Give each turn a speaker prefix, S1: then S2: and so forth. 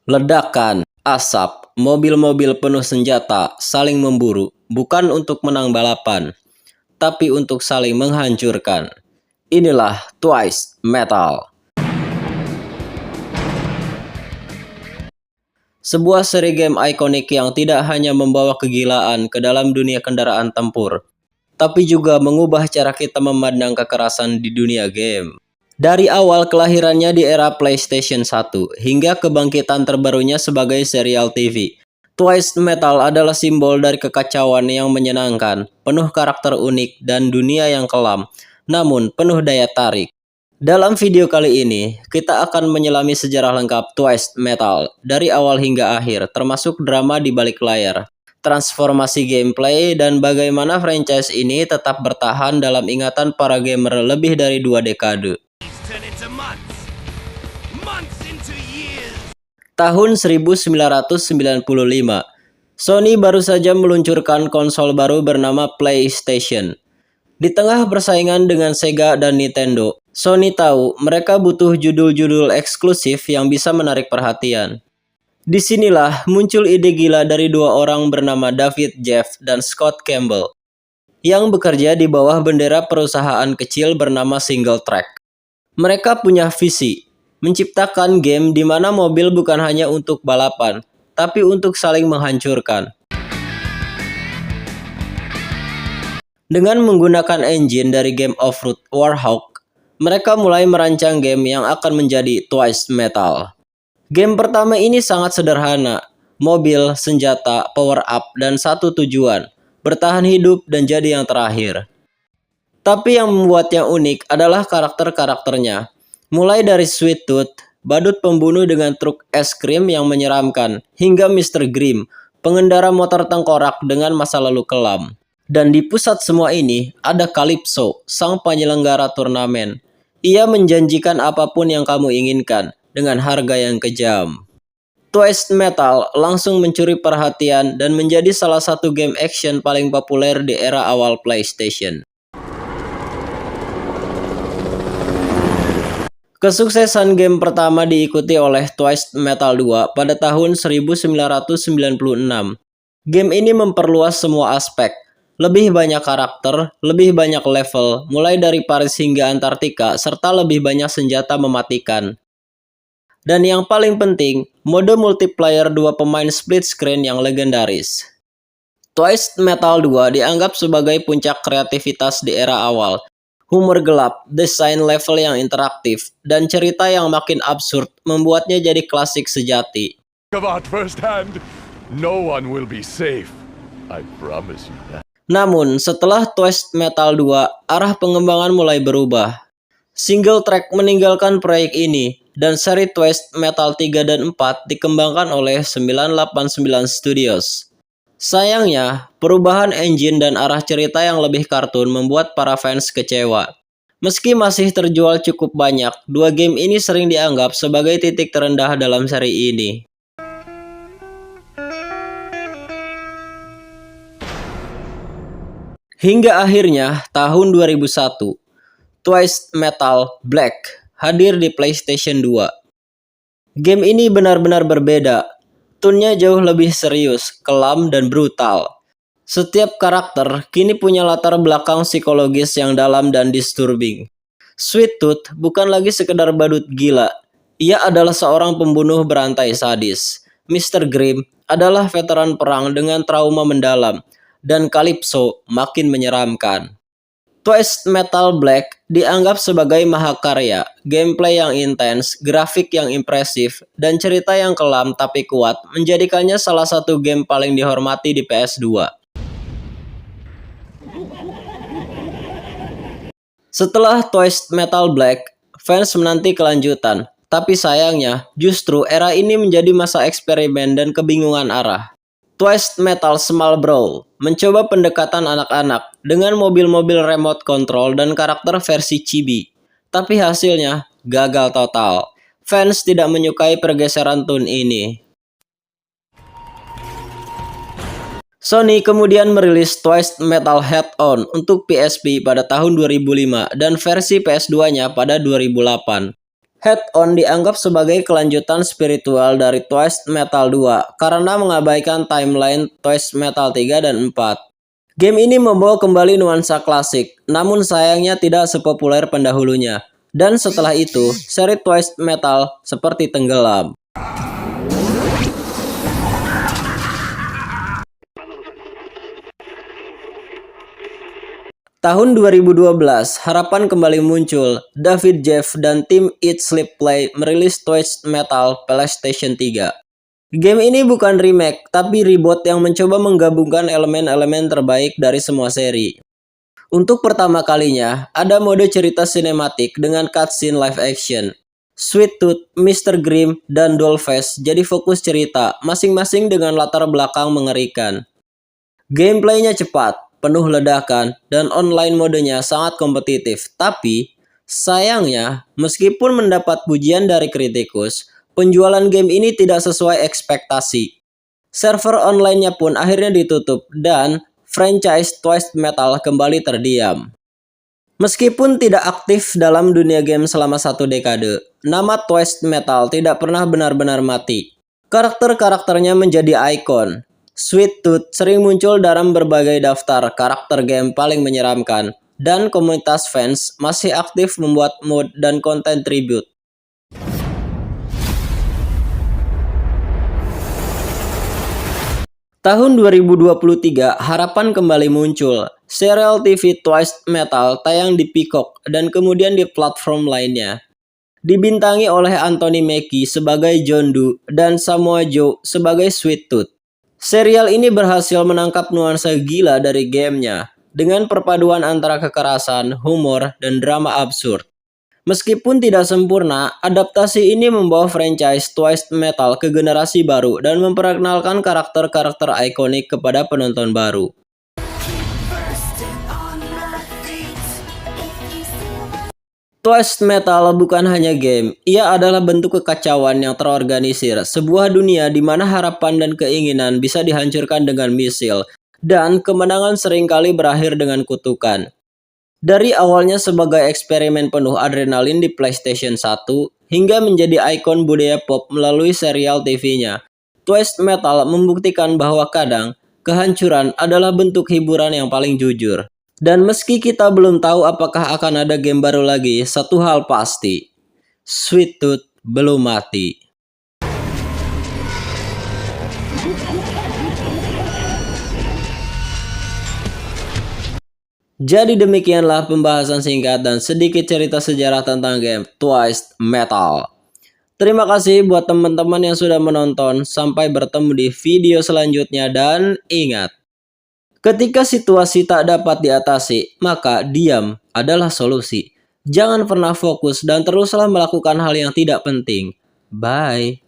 S1: Ledakan, asap, mobil-mobil penuh senjata saling memburu, bukan untuk menang balapan, tapi untuk saling menghancurkan. Inilah Twisted Metal. Sebuah seri game ikonik yang tidak hanya membawa kegilaan ke dalam dunia kendaraan tempur, tapi juga mengubah cara kita memandang kekerasan di dunia game. Dari awal kelahirannya di era PlayStation 1 hingga kebangkitan terbarunya sebagai serial TV, Twisted Metal adalah simbol dari kekacauan yang menyenangkan, penuh karakter unik dan dunia yang kelam, namun penuh daya tarik. Dalam video kali ini, kita akan menyelami sejarah lengkap Twisted Metal dari awal hingga akhir, termasuk drama di balik layar, transformasi gameplay, dan bagaimana franchise ini tetap bertahan dalam ingatan para gamer lebih dari 2 dekade. Tahun 1995, Sony baru saja meluncurkan konsol baru bernama PlayStation. Di tengah persaingan dengan Sega dan Nintendo, Sony tahu mereka butuh judul-judul eksklusif yang bisa menarik perhatian. Disinilah muncul ide gila dari 2 orang bernama David Jeff dan Scott Campbell, yang bekerja di bawah bendera perusahaan kecil bernama Single Track. Mereka punya visi, menciptakan game di mana mobil bukan hanya untuk balapan, tapi untuk saling menghancurkan. Dengan menggunakan engine dari Game of Thrones Warhawk, mereka mulai merancang game yang akan menjadi Twisted Metal. Game pertama ini sangat sederhana, mobil, senjata, power up, dan satu tujuan, bertahan hidup dan jadi yang terakhir. Tapi yang membuatnya unik adalah karakter-karakternya. Mulai dari Sweet Tooth, badut pembunuh dengan truk es krim yang menyeramkan, hingga Mr. Grimm, pengendara motor tengkorak dengan masa lalu kelam. Dan di pusat semua ini ada Calypso, sang penyelenggara turnamen. Ia menjanjikan apapun yang kamu inginkan dengan harga yang kejam. Twisted Metal langsung mencuri perhatian dan menjadi salah satu game action paling populer di era awal PlayStation. Kesuksesan game pertama diikuti oleh Twisted Metal 2 pada tahun 1996. Game ini memperluas semua aspek. Lebih banyak karakter, lebih banyak level, mulai dari Paris hingga Antartika, serta lebih banyak senjata mematikan. Dan yang paling penting, mode multiplayer 2 pemain split screen yang legendaris. Twisted Metal 2 dianggap sebagai puncak kreativitas di era awal. Humor gelap, desain level yang interaktif, dan cerita yang makin absurd membuatnya jadi klasik sejati.
S2: About first hand, no one will be safe. I promise you that.
S1: Namun, setelah Twisted Metal 2, arah pengembangan mulai berubah. Single Track meninggalkan proyek ini, dan seri Twisted Metal 3 dan 4 dikembangkan oleh 989 Studios. Sayangnya, perubahan engine dan arah cerita yang lebih kartun membuat para fans kecewa. Meski masih terjual cukup banyak, 2 game ini sering dianggap sebagai titik terendah dalam seri ini. Hingga akhirnya, tahun 2001, Twisted Metal Black hadir di PlayStation 2. Game ini benar-benar berbeda. Tone-nya jauh lebih serius, kelam, dan brutal. Setiap karakter kini punya latar belakang psikologis yang dalam dan disturbing. Sweet Tooth bukan lagi sekedar badut gila. Ia adalah seorang pembunuh berantai sadis. Mr. Grimm adalah veteran perang dengan trauma mendalam. Dan Calypso makin menyeramkan. Twisted Metal Black dianggap sebagai mahakarya, gameplay yang intens, grafik yang impresif, dan cerita yang kelam tapi kuat menjadikannya salah satu game paling dihormati di PS2. Setelah Twisted Metal Black, fans menanti kelanjutan, tapi sayangnya justru era ini menjadi masa eksperimen dan kebingungan arah. Twisted Metal Small Brawl mencoba pendekatan anak-anak dengan mobil-mobil remote control dan karakter versi chibi. Tapi hasilnya gagal total. Fans tidak menyukai pergeseran tone ini. Sony kemudian merilis Twisted Metal Head-On untuk PSP pada tahun 2005 dan versi PS2-nya pada 2008. Head-On dianggap sebagai kelanjutan spiritual dari Twisted Metal 2 karena mengabaikan timeline Twisted Metal 3 dan 4. Game ini membawa kembali nuansa klasik, namun sayangnya tidak sepopuler pendahulunya. Dan setelah itu, seri Twisted Metal seperti tenggelam. Tahun 2012, harapan kembali muncul. David Jeff dan tim Eat Sleep Play merilis Twisted Metal PlayStation 3. Game ini bukan remake, tapi reboot yang mencoba menggabungkan elemen-elemen terbaik dari semua seri. Untuk pertama kalinya, ada mode cerita sinematik dengan cutscene live action. Sweet Tooth, Mr. Grimm, dan Dollface jadi fokus cerita, masing-masing dengan latar belakang mengerikan. Gameplaynya cepat, penuh ledakan, dan online modenya sangat kompetitif. Tapi, sayangnya, meskipun mendapat pujian dari kritikus, penjualan game ini tidak sesuai ekspektasi. Server online-nya pun akhirnya ditutup dan franchise Twisted Metal kembali terdiam. Meskipun tidak aktif dalam dunia game selama 1 dekade, nama Twisted Metal tidak pernah benar-benar mati. Karakter-karakternya menjadi ikon. Sweet Tooth sering muncul dalam berbagai daftar karakter game paling menyeramkan, dan komunitas fans masih aktif membuat mod dan konten tribute. Tahun 2023, harapan kembali muncul. Serial TV Twisted Metal tayang di Peacock dan kemudian di platform lainnya. Dibintangi oleh Anthony Mackie sebagai John Doe dan Samoa Joe sebagai Sweet Tooth. Serial ini berhasil menangkap nuansa gila dari gamenya dengan perpaduan antara kekerasan, humor, dan drama absurd. Meskipun tidak sempurna, adaptasi ini membawa franchise Twisted Metal ke generasi baru dan memperkenalkan karakter-karakter ikonik kepada penonton baru. Twisted Metal bukan hanya game, ia adalah bentuk kekacauan yang terorganisir, sebuah dunia di mana harapan dan keinginan bisa dihancurkan dengan misil, dan kemenangan seringkali berakhir dengan kutukan. Dari awalnya sebagai eksperimen penuh adrenalin di PlayStation 1, hingga menjadi ikon budaya pop melalui serial TV-nya, Twisted Metal membuktikan bahwa kadang, kehancuran adalah bentuk hiburan yang paling jujur. Dan meski kita belum tahu apakah akan ada game baru lagi, satu hal pasti, Sweet Tooth belum mati. Jadi demikianlah pembahasan singkat dan sedikit cerita sejarah tentang game Twisted Metal. Terima kasih buat teman-teman yang sudah menonton. Sampai bertemu di video selanjutnya dan ingat, ketika situasi tak dapat diatasi, maka diam adalah solusi. Jangan pernah fokus dan teruslah melakukan hal yang tidak penting. Bye.